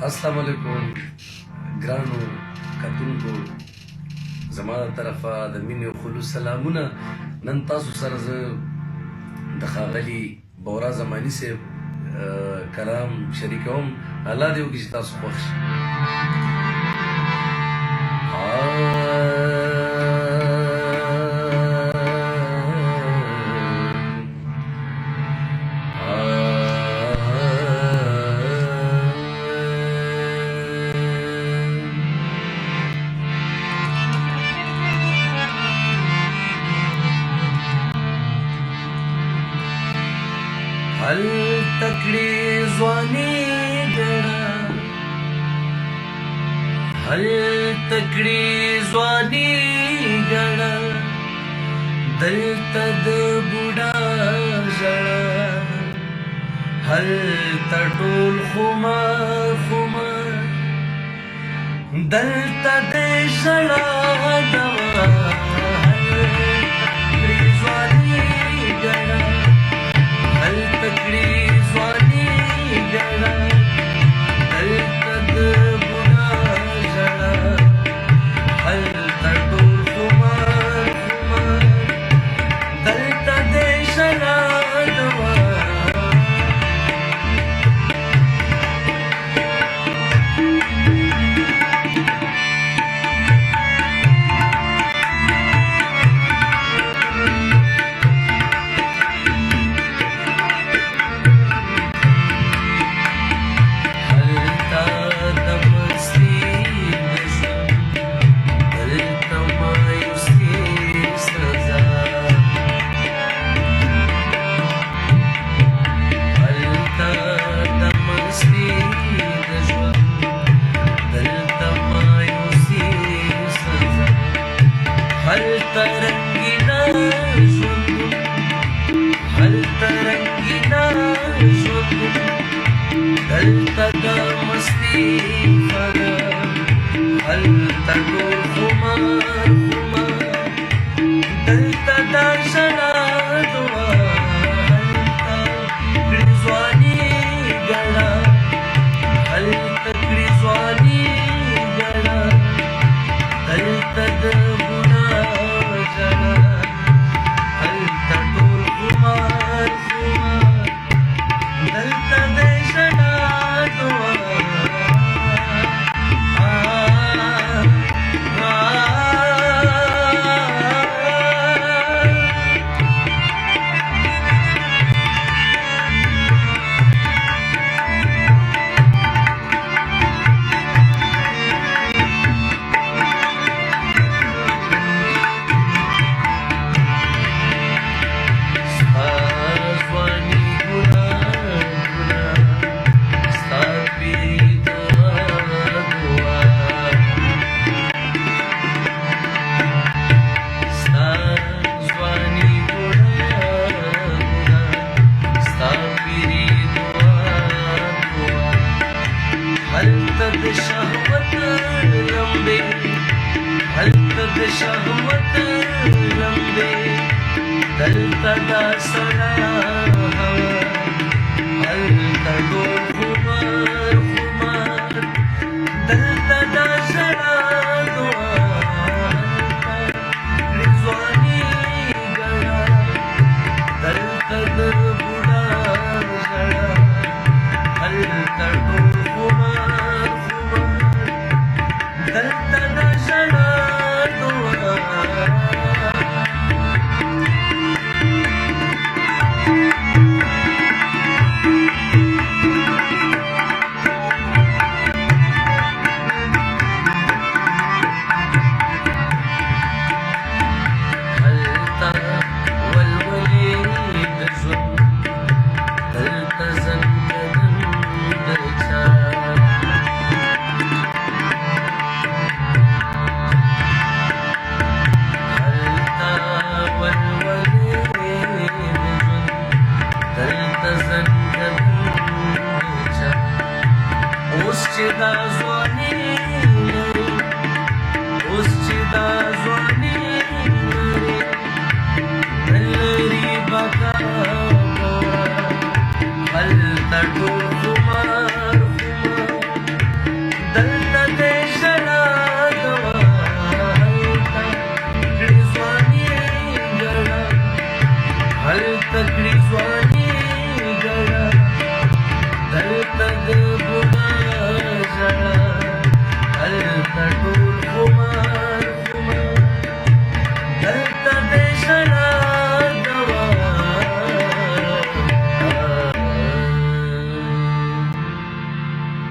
السلام علیکم ګرانو کتونکو، زما له طرفه د مینې او خلوص سلامونه. نن تاسو سره زه د ښاغلي بورا زماني صاحب کلام شریکوم. الله دې وکړي چې تاسو خوښ شي. هل تکړې ځواني ګړه، هل تکړې ځواني ګړه، دلته د بوډا ژړه، هلته ټول خمار خمار، دلته د ژړا دوا. هل تکړې ځواني ګړه، هل تکړې ځواني ګړه، دلته د بوډا ژړه، هلته ټول خمار خمار، دلته د ژړا دوا. هلته رنګینا ژوند، هلته رنګینا ژوند، دلته د مستۍ فضا، هلته ټول خمار خمار، دلته د ژړا دوا. هلته کړې ځواني ګړه، هلته کړې ځواني ګړه، دلته د هلته د شهوت لمبې، هلته د شهوت لمبې، دلته دا سړه هوا، هلته ټول خمار خمار، دلته دا ژړا دوا. هلته ځواني ګړه، دلته د بوډا ژړا، هلته ټول خمار خمار، دلته د ژړا دوا. هلته ولولې د ژوند، دلته زنګدن د چا، هلته ولولې د ژوند، دلته زنګدن د چا. اوس چې دا ځواني لري، اوس چې دا ځواني لري، نه لري بقا هلته ټول خمار خمار، तकड़ी स्वानी गड़ा दल तक बुड़ा जड़ा हल तटो